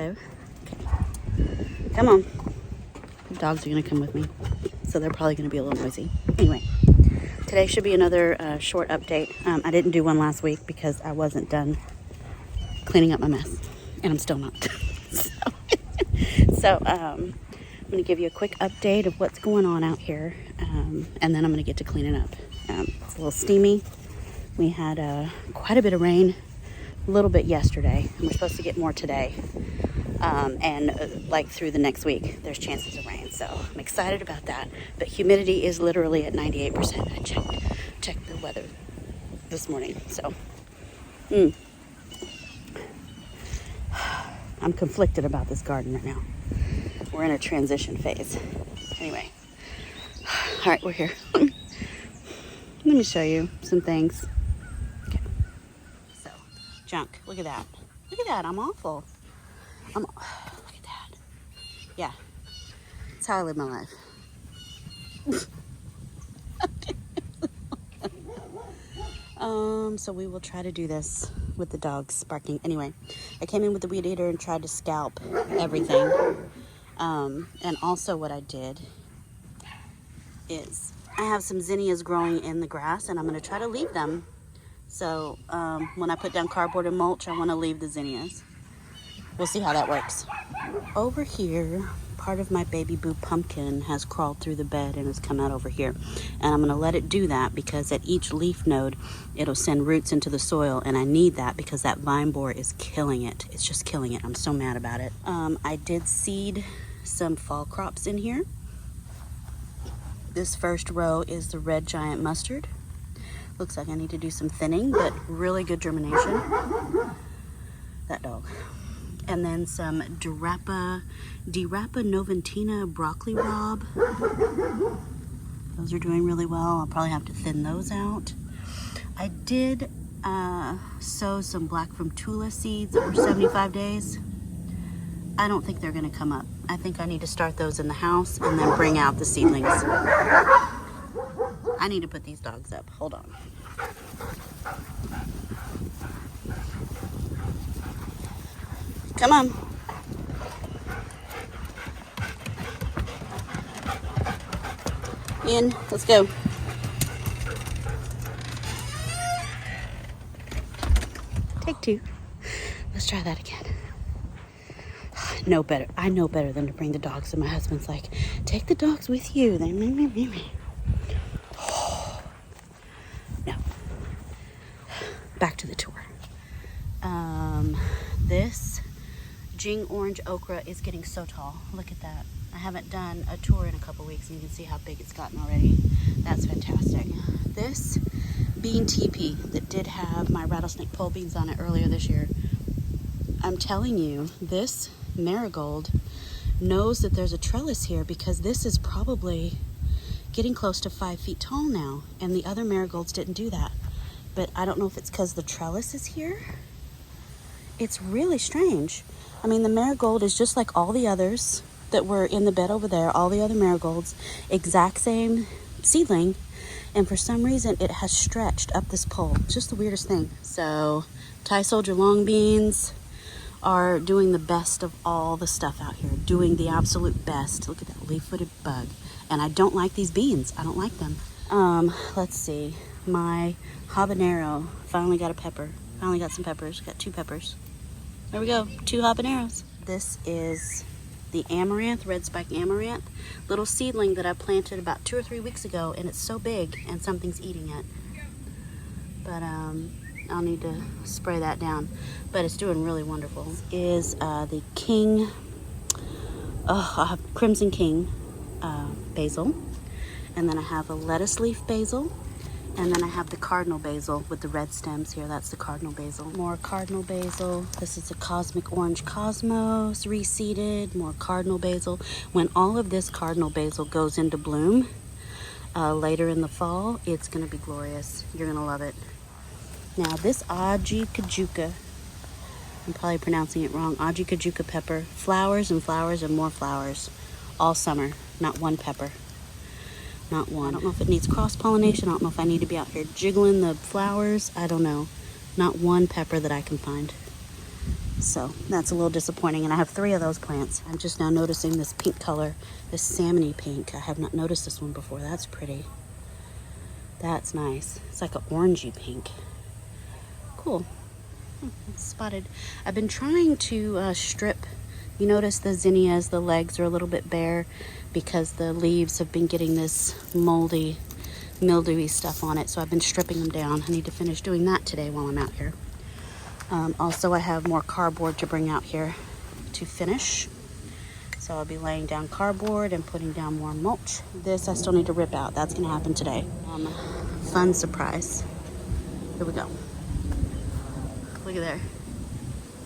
Hello. Okay. Come on. The dogs are going to come with me, so they're probably going to be a little noisy. Anyway, today should be another short update. I didn't do one last week because I wasn't done cleaning up my mess, and I'm still not. So I'm going to give you a quick update of what's going on out here, and then I'm going to get to cleaning up. It's a little steamy. We had quite a bit of rain, a little bit yesterday, and we're supposed to get more today. And like through the next week, there's chances of rain. So I'm excited about that. But humidity is literally at 98%. I checked the weather this morning. So I'm conflicted about this garden right now. We're in a transition phase. Anyway, all right, we're here. Let me show you some things. Okay. So, junk. Look at that. Look at that. I'm awful. Look at that. Yeah. That's how I live my life. So we will try to do this with the dogs barking. Anyway, I came in with the weed eater and tried to scalp everything. And also what I did is I have some zinnias growing in the grass, and I'm going to try to leave them. So when I put down cardboard and mulch, I want to leave the zinnias. We'll see how that works. Over here, part of my baby boo pumpkin has crawled through the bed and has come out over here. And I'm going to let it do that because at each leaf node, it'll send roots into the soil. And I need that because that vine borer is killing it. It's just killing it. I'm so mad about it. I did seed some fall crops in here. This first row is the red giant mustard. Looks like I need to do some thinning, but really good germination. That dog. And then some Dirapa Noventina broccoli rabe. Those are doing really well. I'll probably have to thin those out. I did sow some black from Tula seeds over 75 days. I don't think they're going to come up. I think I need to start those in the house and then bring out the seedlings. I need to put these dogs up. Hold on. Come on. In. Let's go. Take two. Let's try that again. I know better than to bring the dogs. And my husband's like, take the dogs with you. They No. Back to the tour. This Jing orange okra is getting so tall. Look at that. I haven't done a tour in a couple weeks, and you can see how big it's gotten already. That's fantastic. This bean teepee that did have my rattlesnake pole beans on it earlier this year. I'm telling you, this marigold knows that there's a trellis here because this is probably getting close to 5 feet tall now, and the other marigolds didn't do that. But I don't know if it's because the trellis is here. It's really strange. I mean, the marigold is just like all the others that were in the bed over there, all the other marigolds, exact same seedling, and for some reason it has stretched up this pole. It's just the weirdest thing. So Thai soldier long beans are doing the best of all the stuff out here, doing the absolute best. Look at that leaf-footed bug. And I don't like these beans. I don't like them. Let's see. My habanero finally got a pepper. Finally got some peppers. Got 2 peppers. There we go. 2 habaneros. This is the amaranth, red spike amaranth. Little seedling that I planted about 2 or 3 weeks ago, and it's so big and something's eating it. But I'll need to spray that down. But it's doing really wonderful. This is the king, I have Crimson King basil. And then I have a lettuce leaf basil. And then I have the cardinal basil with the red stems here. That's the cardinal basil. More cardinal basil. This is a cosmic orange cosmos, reseeded. More cardinal basil. When all of this cardinal basil goes into bloom later in the fall, it's going to be glorious. You're going to love it. Now this Aji Kajuka, I'm probably pronouncing it wrong, Aji Kajuka pepper, flowers and flowers and more flowers all summer. Not one pepper. Not one. I don't know if it needs cross-pollination. I don't know if I need to be out here jiggling the flowers. I don't know. Not one pepper that I can find. So that's a little disappointing. And I have 3 of those plants. I'm just now noticing this pink color, this salmony pink. I have not noticed this one before. That's pretty. That's nice. It's like an orangey pink. Cool. It's spotted. I've been trying to strip. You notice the zinnias, the legs are a little bit bare because the leaves have been getting this moldy, mildewy stuff on it. So I've been stripping them down. I need to finish doing that today while I'm out here. Also, I have more cardboard to bring out here to finish. So I'll be laying down cardboard and putting down more mulch. This I still need to rip out. That's gonna happen today. Fun surprise. Here we go. Look at there.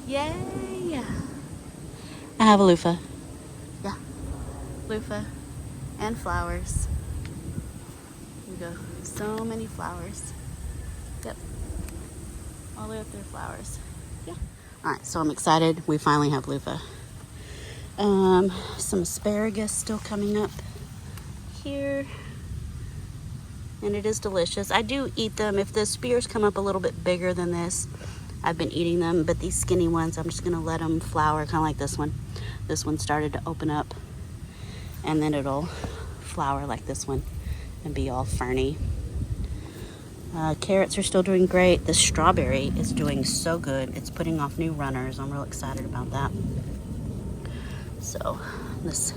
Yay! I have a loofah. Yeah, loofah and flowers. Here we go. So many flowers. Yep. All the way up there, flowers. Yeah. All right, so I'm excited. We finally have loofah. Some asparagus still coming up here. And it is delicious. I do eat them. If the spears come up a little bit bigger than this, I've been eating them. But these skinny ones, I'm just going to let them flower, kind of like this one. This one started to open up. And then it'll flower like this one and be all ferny. Carrots are still doing great. The strawberry is doing so good. It's putting off new runners. I'm real excited about that. So this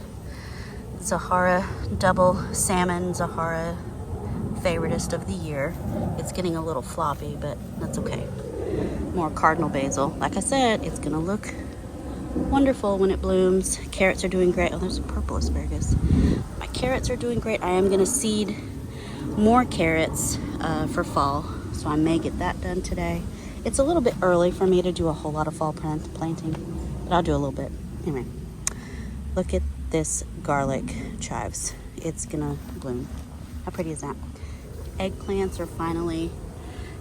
Zahara double salmon Zahara favoritist of the year. It's getting a little floppy, but that's okay. More cardinal basil. Like I said, it's gonna look wonderful when it blooms. Carrots are doing great. Oh, there's some purple asparagus. My carrots are doing great. I am gonna seed more carrots for fall, so I may get that done today. It's a little bit early for me to do a whole lot of fall planting, but I'll do a little bit. Anyway, look at this garlic chives. It's gonna bloom. How pretty is that? Eggplants are finally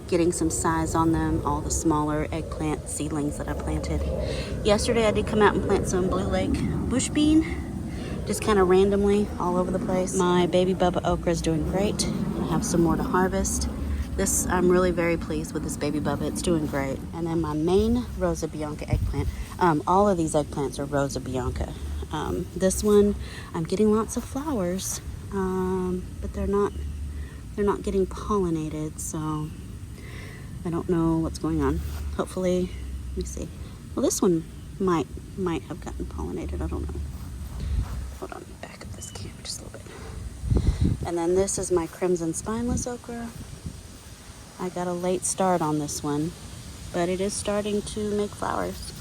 getting some size on them, all the smaller eggplant seedlings that I planted. Yesterday I did come out and plant some Blue Lake bush bean, just kind of randomly all over the place. My baby Bubba okra is doing great. I have some more to harvest. This, I'm really very pleased with this baby Bubba. It's doing great. And then my main Rosa Bianca eggplant. All of these eggplants are Rosa Bianca. This one, I'm getting lots of flowers, but they're not getting pollinated, so I don't know what's going on. Hopefully, let me see. Well, this one might have gotten pollinated. I don't know. Hold on, back up this camera just a little bit. And then this is my crimson spineless okra. I got a late start on this one, but it is starting to make flowers.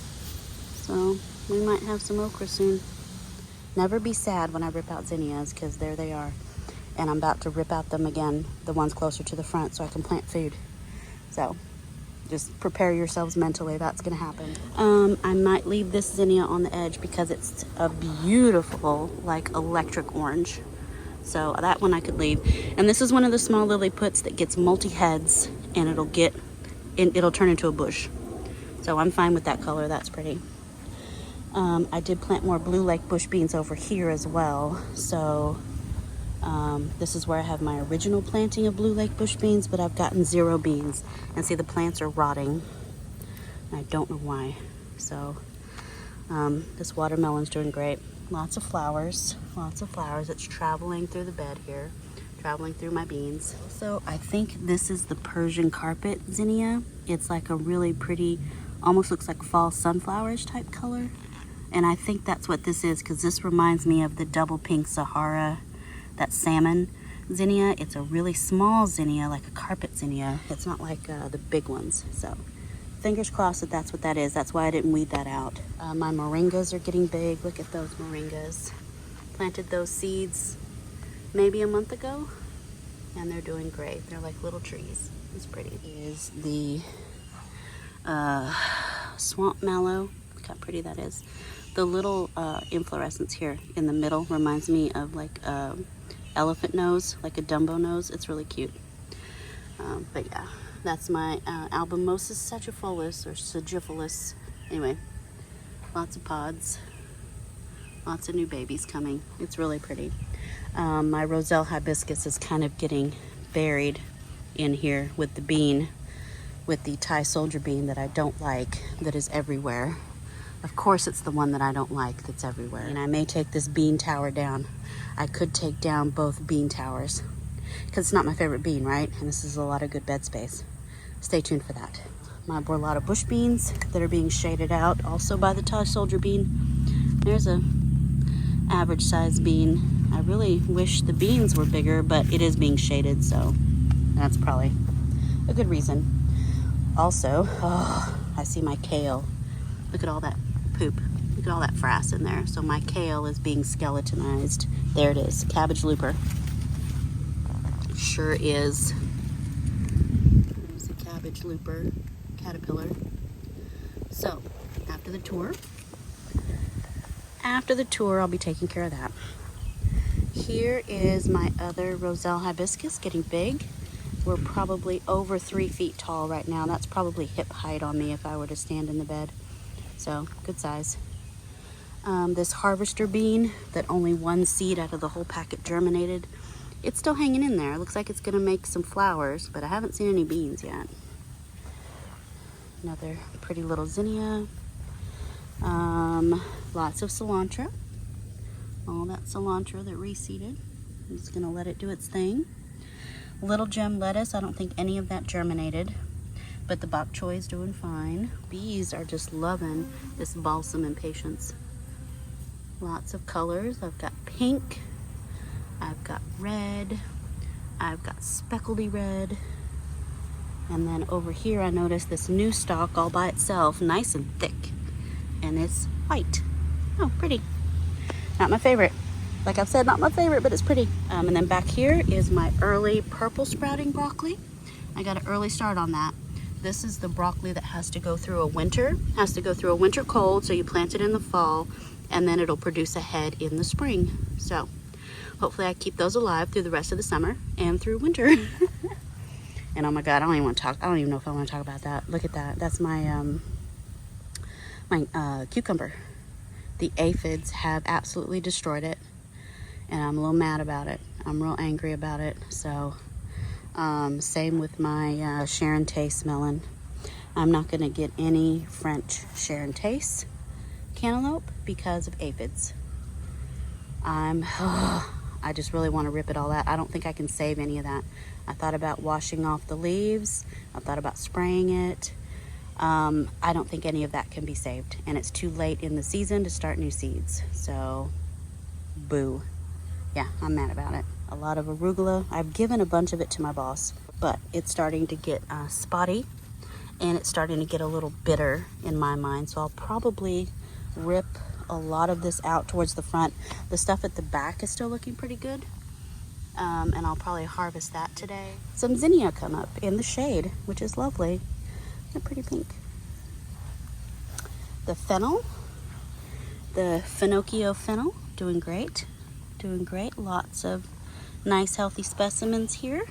So we might have some okra soon. Never be sad when I rip out zinnias, because there they are. And I'm about to rip out them again, the ones closer to the front, so I can plant food. So just prepare yourselves mentally, that's gonna happen. I might leave this zinnia on the edge because it's a beautiful, like, electric orange. So that one I could leave. And this is one of the small lily puts that gets multi-heads, and it'll turn into a bush. So I'm fine with that color, that's pretty. I did plant more Blue Lake bush beans over here as well. So this is where I have my original planting of Blue Lake bush beans, but I've gotten 0 beans. And see, the plants are rotting. I don't know why. So this watermelon's doing great. Lots of flowers, lots of flowers. It's traveling through the bed here, traveling through my beans. So I think this is the Persian carpet zinnia. It's like a really pretty, almost looks like fall sunflowers type color. And I think that's what this is, because this reminds me of the double pink Sahara, that salmon zinnia. It's a really small zinnia, like a carpet zinnia. It's not like the big ones. So fingers crossed that that's what that is. That's why I didn't weed that out. My moringas are getting big. Look at those moringas. Planted those seeds maybe a month ago, and they're doing great. They're like little trees. It's pretty. Is the swamp mallow. Look how pretty that is. The little inflorescence here in the middle reminds me of like elephant nose, like a Dumbo nose. It's really cute. But yeah, that's my Albumosus sagifolus, or sagifolus. Anyway, lots of pods, lots of new babies coming. It's really pretty. My Roselle Hibiscus is kind of getting buried in here with the bean. with the Thai soldier bean that I don't like, that is everywhere. Of course it's the one that I don't like that's everywhere. And I may take this bean tower down. I could take down both bean towers because it's not my favorite bean, right? And this is a lot of good bed space. Stay tuned for that. My Borlata bush beans that are being shaded out also by the Thai soldier bean. There's a average size bean. I really wish the beans were bigger, but it is being shaded, so that's probably a good reason. Also, oh, I see my kale. Look at all that poop. Look at all that frass in there. So my kale is being skeletonized. There it is, cabbage looper. Sure is. There's a cabbage looper caterpillar. So after the tour, I'll be taking care of that. Here is my other Roselle Hibiscus getting big. We're probably over 3 feet tall right now. That's probably hip height on me if I were to stand in the bed. So good size. This harvester bean that only one seed out of the whole packet germinated, it's still hanging in there. It looks like it's gonna make some flowers, but I haven't seen any beans yet. Another pretty little zinnia. Lots of cilantro. All that cilantro that reseeded. I'm just gonna let it do its thing. Little gem lettuce, I don't think any of that germinated, but the bok choy is doing fine. Bees are just loving this balsam and patience. Lots of colors. I've got pink, I've got red, I've got speckledy red, and then over here I noticed this new stalk all by itself, nice and thick, and it's white. Oh, pretty. Not my favorite. Like I've said, not my favorite, but it's pretty. And then back here is my early purple sprouting broccoli. I got an early start on that. This is the broccoli that has to go through a winter cold, so you plant it in the fall, and then it'll produce a head in the spring. So hopefully I keep those alive through the rest of the summer and through winter. And oh my God, I don't even know if I want to talk about that. Look at that. That's my cucumber. The aphids have absolutely destroyed it, and I'm a little mad about it. I'm real angry about it. So same with my Sharon Taste melon. I'm not going to get any French Sharon Taste cantaloupe because of aphids. I just really want to rip it all out. I don't think I can save any of that. I thought about washing off the leaves. I thought about spraying it. I don't think any of that can be saved, and it's too late in the season to start new seeds. So boo. Yeah, I'm mad about it. A lot of arugula. I've given a bunch of it to my boss, but it's starting to get spotty, and it's starting to get a little bitter in my mind. So I'll probably rip a lot of this out towards the front. The stuff at the back is still looking pretty good, and I'll probably harvest that today. Some zinnia come up in the shade, which is lovely. They're pretty pink. The fennel, the Finocchio fennel, doing great. Doing great. Lots of nice healthy specimens here.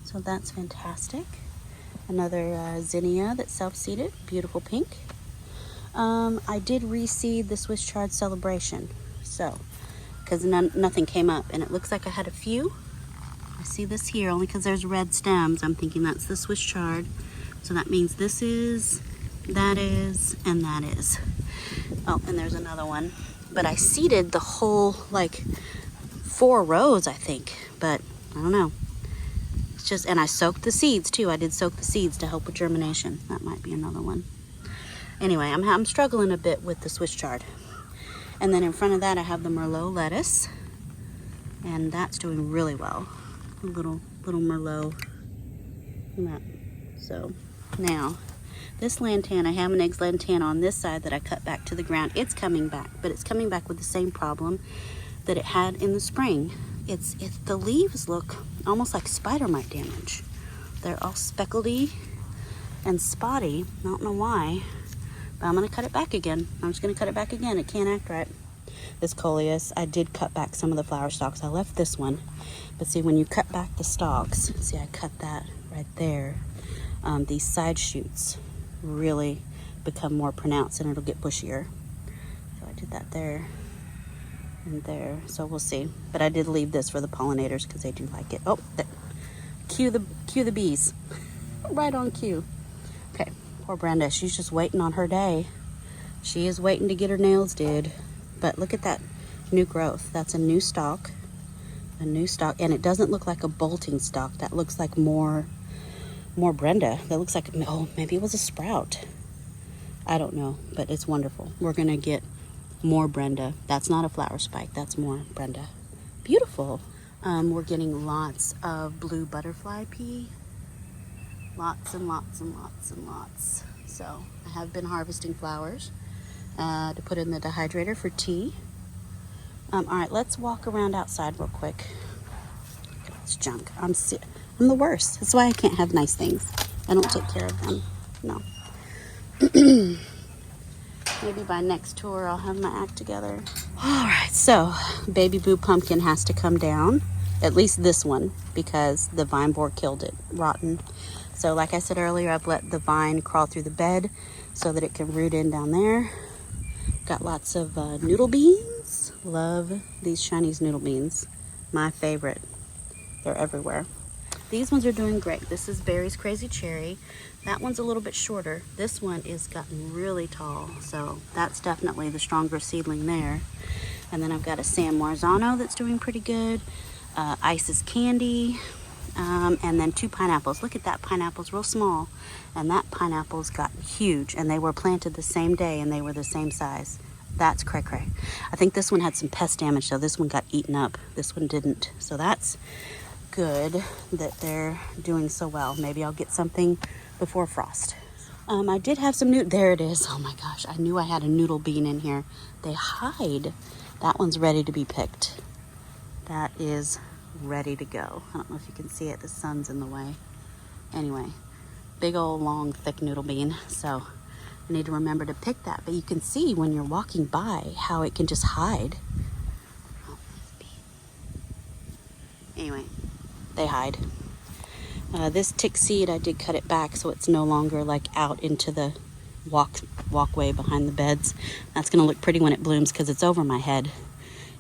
So that's fantastic. Another zinnia that's self-seeded, beautiful pink. I did reseed the Swiss chard celebration, so because nothing came up, and it looks like I had a few. I see this here only because there's red stems. I'm thinking that's the Swiss chard. So that means this is, that is, and that is. Oh, and there's another one. But I seeded the whole, like, 4 rows, I think. But I don't know. It's just, and I soaked the seeds too. I did soak the seeds to help with germination. That might be another one. Anyway, I'm struggling a bit with the Swiss chard. And then in front of that, I have the Merlot lettuce. And that's doing really well. A little Merlot. Look at that. So now, this lantana, I have an eggs lantana on this side that I cut back to the ground. It's coming back, but it's coming back with the same problem that it had in the spring. The leaves look almost like spider mite damage. They're all speckledy and spotty. I don't know why, but I'm gonna cut it back again. I'm just gonna cut it back again. It can't act right. This coleus, I did cut back some of the flower stalks. I left this one, but see, when you cut back the stalks, see, I cut that right there. These side shoots really become more pronounced, and it'll get bushier. So I did that there and there. So we'll see. But I did leave this for the pollinators because they do like it. Oh, cue the bees. Right on cue. Okay, poor Brenda. She's just waiting on her day. She is waiting to get her nails did. But look at that new growth. That's a new stalk. A new stalk. And it doesn't look like a bolting stalk. That looks like more Brenda. That looks like, oh, maybe it was a sprout. I don't know, but it's wonderful. We're going to get more Brenda. That's not a flower spike. That's more Brenda. Beautiful. We're getting lots of blue butterfly pea. Lots and lots and lots and lots. So I have been harvesting flowers to put in the dehydrator for tea. All right, let's walk around outside real quick. Look at this junk. I'm the worst. That's why I can't have nice things. I don't take care of them. No. Maybe by next tour I'll have my act together. All right, so baby boo pumpkin has to come down. At least this one, because the vine borer killed it. Rotten. So like I said earlier, I've let the vine crawl through the bed so that it can root in down there. Got lots of noodle beans. Love these Chinese noodle beans. My favorite. They're everywhere. These ones are doing great. This is Barry's Crazy Cherry. That one's a little bit shorter. This one is gotten really tall, so that's definitely the stronger seedling there. And then I've got a San Marzano that's doing pretty good. Ice's Candy. And then 2 pineapples. Look at that pineapple's real small. And that pineapple's got huge. And they were planted the same day and they were the same size. That's cray cray. I think this one had some pest damage, so this one got eaten up. This one didn't. So that's good that they're doing so well. Maybe I'll get something before frost. I did have some there it is. Oh my gosh, I knew I had a noodle bean in here. They hide. That one's ready to be picked. That is ready to go. I don't know if you can see it, the sun's in the way. Anyway, big old long thick noodle bean. So I need to remember to pick that, but you can see when you're walking by how it can just hide. Anyway, they hide. This tick seed, I did cut it back so it's no longer like out into the walkway behind the beds. That's gonna look pretty when it blooms because it's over my head.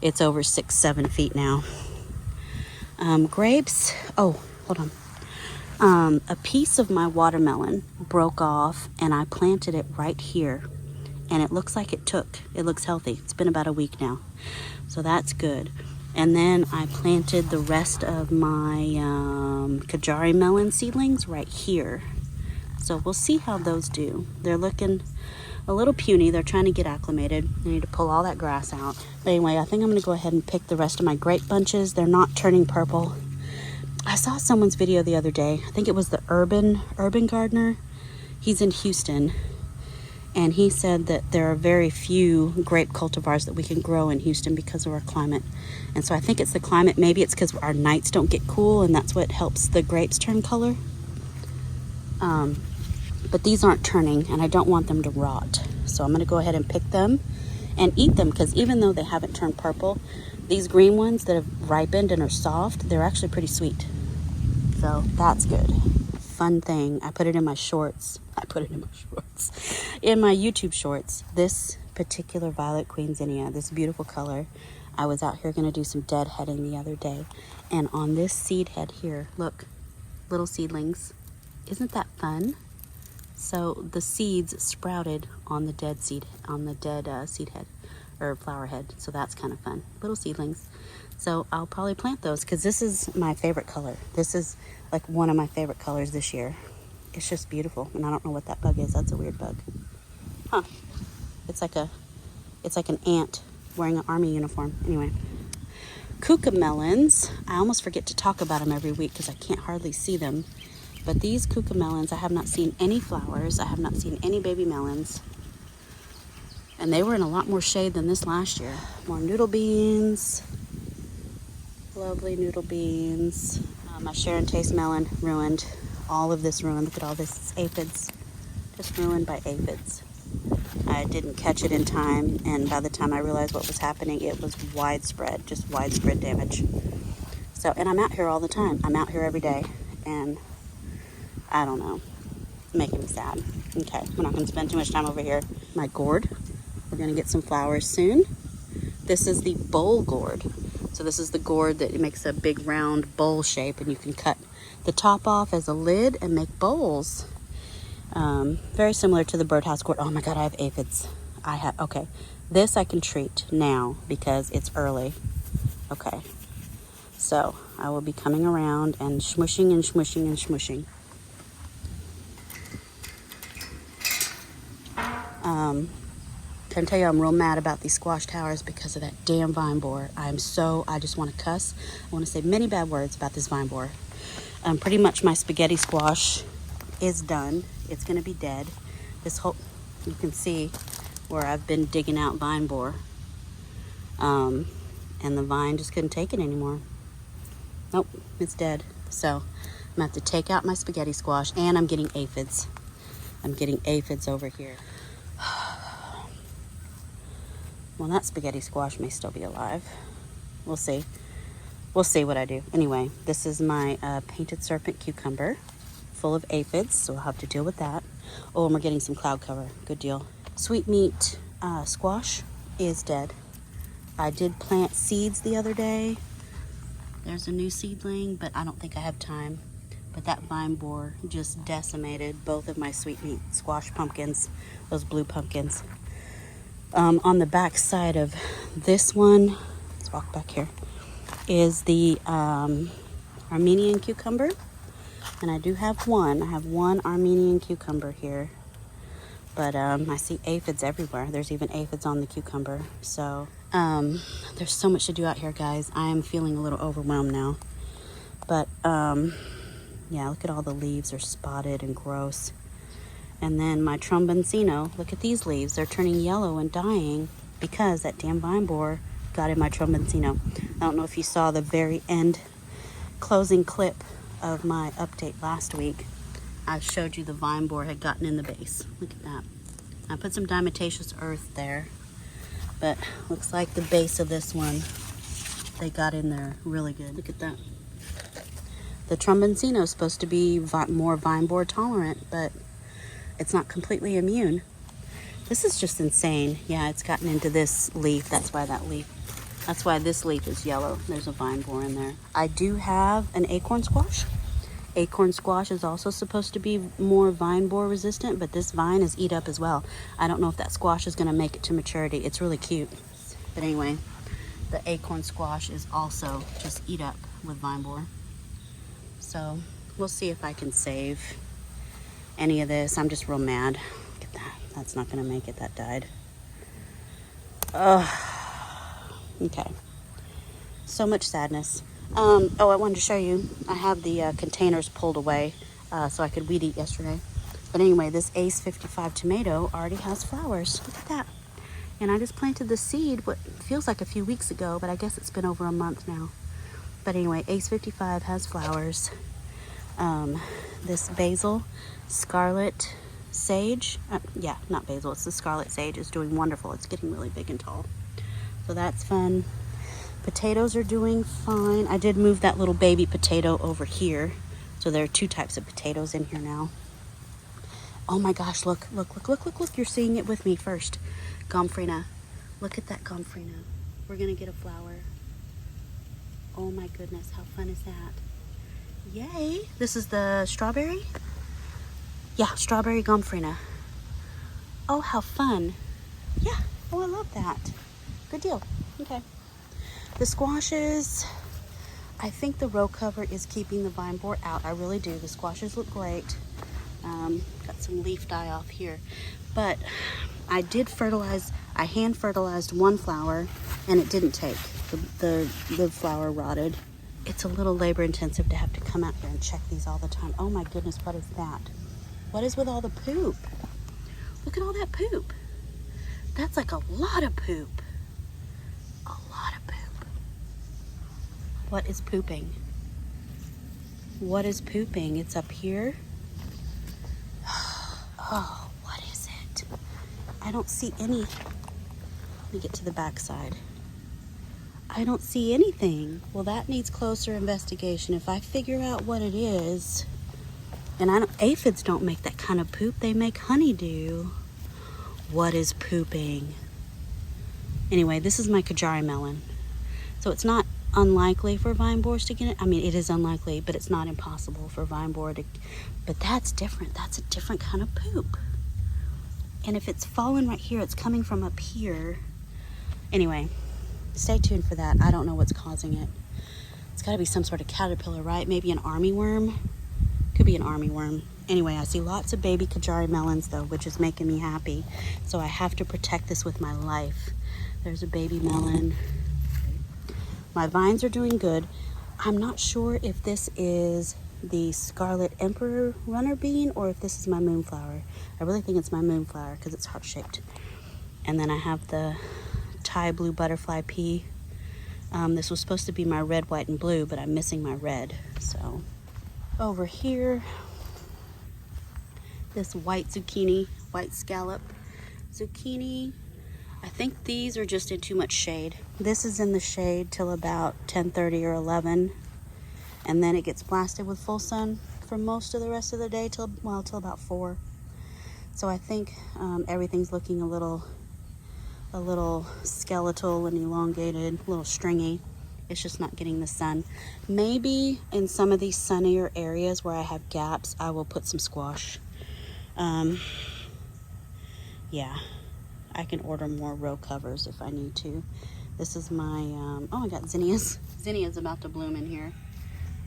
It's over 6-7 feet now. Grapes, oh, hold on. A piece of my watermelon broke off and I planted it right here. And it looks like it looks healthy. It's been about a week now. So that's good. And then I planted the rest of my Kajari melon seedlings right here. So we'll see how those do. They're looking a little puny. They're trying to get acclimated. I need to pull all that grass out. But anyway, I think I'm going to go ahead and pick the rest of my grape bunches. They're not turning purple. I saw someone's video the other day. I think it was the urban gardener. He's in Houston. And he said that there are very few grape cultivars that we can grow in Houston because of our climate. And so I think it's the climate. Maybe it's because our nights don't get cool and that's what helps the grapes turn color. But these aren't turning and I don't want them to rot. So I'm going to go ahead and pick them and eat them because even though they haven't turned purple, these green ones that have ripened and are soft, they're actually pretty sweet. So that's good. Fun thing, I put it in my shorts. In my YouTube shorts, this particular Violet Queen Zinnia, this beautiful color, I was out here going to do some deadheading the other day. And on this seed head here, look, little seedlings. Isn't that fun? So the seeds sprouted on the dead seed head or flower head. So that's kind of fun. Little seedlings. So I'll probably plant those because this is my favorite color. This is like one of my favorite colors this year. It's just beautiful. And I don't know what that bug is. That's a weird bug. Huh. It's like an ant wearing an army uniform. Anyway. Kooka Melons. I almost forget to talk about them every week because I can't hardly see them. But these Kooka Melons, I have not seen any flowers. I have not seen any baby melons. And they were in a lot more shade than this last year. More noodle beans. Lovely noodle beans. My Sharon Taste melon ruined. All of this ruined. Look at all this. It's aphids. Just ruined by aphids. I didn't catch it in time, and by the time I realized what was happening, it was widespread. Just widespread damage. So, and I'm out here all the time. I'm out here every day, and I don't know. It's making me sad. Okay, we're not going to spend too much time over here. My gourd. We're going to get some flowers soon. This is the bowl gourd. So this is the gourd that makes a big round bowl shape and you can cut the top off as a lid and make bowls. Very similar to the birdhouse gourd. Oh my God, I have aphids. Okay. This I can treat now because it's early. Okay. So I will be coming around and smushing and smushing and smushing. Can tell you I'm real mad about these squash towers because of that damn vine borer. I just want to cuss. I want to say many bad words about this vine borer. Pretty much my spaghetti squash is done. It's going to be dead. You can see where I've been digging out vine borer. And the vine just couldn't take it anymore. Nope, it's dead. So I'm going to have to take out my spaghetti squash, and I'm getting aphids. I'm getting aphids over here. Well, that spaghetti squash may still be alive. We'll see. We'll see what I do. Anyway, this is my painted serpent cucumber full of aphids, so we'll have to deal with that. Oh, and we're getting some cloud cover. Good deal. Sweet meat squash is dead. I did plant seeds the other day. There's a new seedling, but I don't think I have time. But that vine borer just decimated both of my sweet meat squash pumpkins, those blue pumpkins. On the back side of this one, let's walk back here, is the Armenian cucumber. And I do have one. I have one Armenian cucumber here. But I see aphids everywhere. There's even aphids on the cucumber. So there's so much to do out here, guys. I am feeling a little overwhelmed now. But yeah, look at all the leaves are spotted and gross. And then my tromboncino, look at these leaves. They're turning yellow and dying because that damn vine borer got in my tromboncino. I don't know if you saw the very end closing clip of my update last week. I showed you the vine borer had gotten in the base. Look at that. I put some diatomaceous earth there, but looks like the base of this one, they got in there really good. Look at that. The tromboncino is supposed to be more vine borer tolerant, but it's not completely immune. This is just insane. Yeah, it's gotten into this leaf. That's why this leaf is yellow. There's a vine borer in there. I do have an acorn squash. Acorn squash is also supposed to be more vine borer resistant, but this vine is eat up as well. I don't know if that squash is going to make it to maturity. It's really cute. But anyway, the acorn squash is also just eat up with vine borer. So we'll see if I can save any of this. I'm just real mad. Look at that. That's not going to make it. That died. Okay. So much sadness. Oh, I wanted to show you. I have the containers pulled away so I could weed eat yesterday. But anyway, this Ace 55 tomato already has flowers. Look at that. And I just planted the seed, what feels like a few weeks ago, but I guess it's been over a month now. But anyway, Ace 55 has flowers. This basil, scarlet sage, yeah, not basil, it's the scarlet sage, is doing wonderful. It's getting really big and tall. So that's fun. Potatoes are doing fine. I did move that little baby potato over here. So there are two types of potatoes in here now. Oh my gosh, look. You're seeing it with me first. Gomphrena. Look at that gomphrena. We're gonna get a flower. Oh my goodness, how fun is that? Yay. This is the strawberry? Yeah, strawberry gomphrena. Oh, how fun. Yeah, oh, I love that. Good deal. Okay. The squashes, I think the row cover is keeping the vine borer out. I really do. The squashes look great. Got some leaf dye off here. But I did fertilize, I hand fertilized one flower and it didn't take. The flower rotted. It's a little labor intensive to have to come out here and check these all the time. Oh my goodness, what is that? What is with all the poop? Look at all that poop. That's like a lot of poop. A lot of poop. What is pooping? What is pooping? It's up here. Oh, what is it? I don't see any. Let me get to the back side. I don't see anything. Well, that needs closer investigation. If I figure out what it is, and aphids don't make that kind of poop. They make honeydew. What is pooping? Anyway, this is my Kooka melon. So it's not unlikely for vine borers to get it. I mean, it is unlikely, but it's not impossible for vine borer to, but that's different. That's a different kind of poop. And if it's fallen right here, it's coming from up here. Anyway, stay tuned for that. I don't know what's causing it. It's got to be some sort of caterpillar, right? Maybe an armyworm. Could be an armyworm. Anyway, I see lots of baby Kajari melons though, which is making me happy. So I have to protect this with my life. There's a baby melon. My vines are doing good. I'm not sure if this is the Scarlet Emperor runner bean or if this is my moonflower. I really think it's my moonflower because it's heart-shaped. And then I have the Thai blue butterfly pea. This was supposed to be my red, white, and blue, but I'm missing my red. So over here, this white zucchini, white scallop zucchini. I think these are just in too much shade. This is in the shade till about 10:30 or 11, and then it gets blasted with full sun for most of the rest of the day till about 4. So I think everything's looking a little skeletal and elongated, a little stringy. It's just not getting the sun. Maybe in some of these sunnier areas where I have gaps, I will put some squash. Yeah, I can order more row covers if I need to. This is my, oh, I got zinnias. Zinnia's about to bloom in here.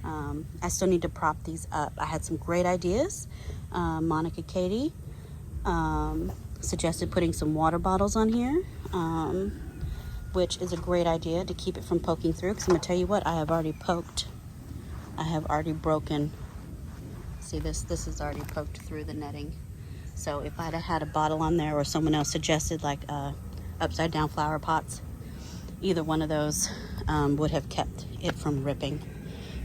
I still need to prop these up. I had some great ideas. Monica Katie suggested putting some water bottles on here, which is a great idea to keep it from poking through, because I'm going to tell you what, I have already poked. I have already broken. See, this is already poked through the netting. So if I'd have had a bottle on there, or someone else suggested like upside down flower pots, either one of those would have kept it from ripping.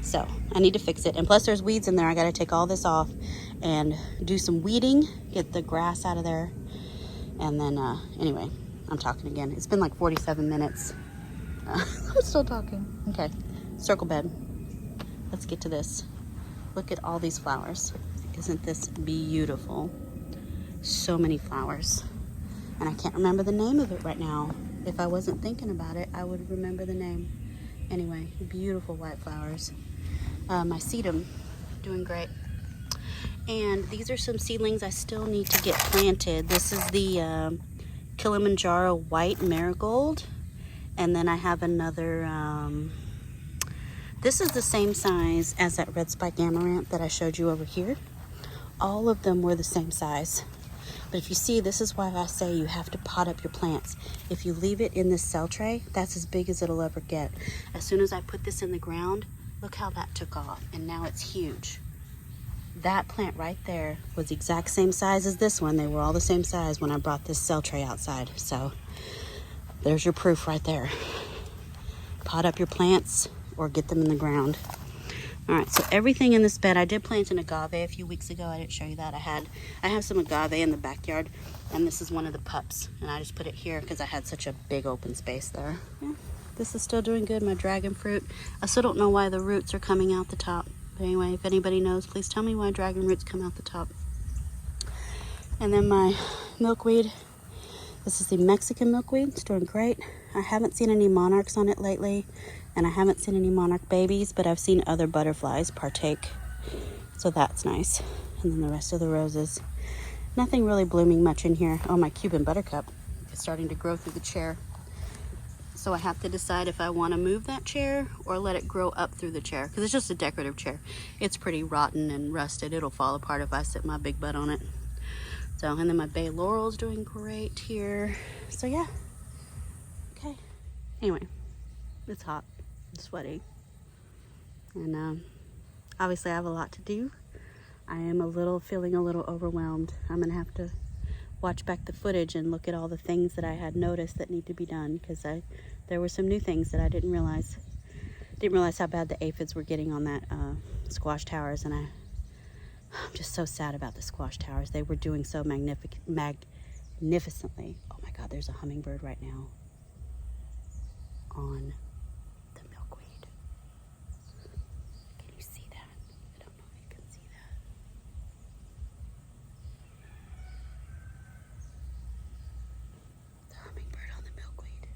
So I need to fix it. And plus there's weeds in there. I got to take all this off and do some weeding, get the grass out of there. And then anyway, I'm talking again. It's been like 47 minutes. I'm still talking. Okay, circle bed. Let's get to this. Look at all these flowers. Isn't this beautiful? So many flowers. And I can't remember the name of it right now. If I wasn't thinking about it, I would remember the name. Anyway, beautiful white flowers. My sedum, doing great. And these are some seedlings I still need to get planted. This is the Kilimanjaro white marigold. And then I have another, this is the same size as that red spike amaranth that I showed you over here. All of them were the same size. But if you see, this is why I say you have to pot up your plants. If you leave it in this cell tray, that's as big as it'll ever get. As soon as I put this in the ground, look how that took off. And now it's huge. That plant right there was the exact same size as this one. They were all the same size when I brought this cell tray outside. So there's your proof right there. Pot up your plants or get them in the ground. All right, so everything in this bed, I did plant an agave a few weeks ago. I didn't show you that. I have some agave in the backyard, and this is one of the pups. And I just put it here because I had such a big open space there. Yeah, this is still doing good. My dragon fruit. I still don't know why the roots are coming out the top. But anyway, if anybody knows, please tell me why dragon roots come out the top. And then my milkweed. This is the Mexican milkweed. It's doing great. I haven't seen any monarchs on it lately, and I haven't seen any monarch babies, but I've seen other butterflies partake. So that's nice. And then the rest of the roses. Nothing really blooming much in here. Oh, my Cuban buttercup is starting to grow through the chair. So I have to decide if I want to move that chair or let it grow up through the chair, because it's just a decorative chair. It's pretty rotten and rusted. It'll fall apart if I sit my big butt on it. So, and then my bay laurel's doing great here. So yeah. Okay. Anyway, it's hot. I'm sweaty. And obviously I have a lot to do. I am feeling a little overwhelmed. I'm gonna have to watch back the footage and look at all the things that I had noticed that need to be done, because there were some new things that I didn't realize. Didn't realize how bad the aphids were getting on that squash towers, and I'm just so sad about the squash towers. They were doing so magnificently. Oh my God, there's a hummingbird right now on the milkweed. Can you see that? I don't know if you can see that. The hummingbird on the milkweed.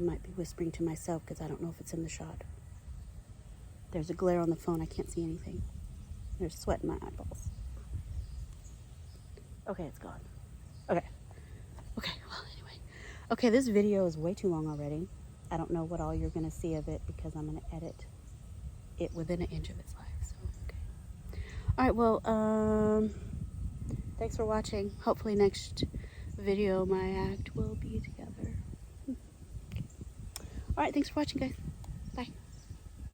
might be whispering to myself because I don't know if it's in the shot. There's a glare on the phone. I can't see anything. There's sweat in my eyeballs. Okay, it's gone. Okay. Okay, well, anyway. Okay, this video is way too long already. I don't know what all you're going to see of it because I'm going to edit it within an inch of its life. So, okay. All right, well, thanks for watching. Hopefully next video my act will be together. Okay. All right, thanks for watching, guys. Bye.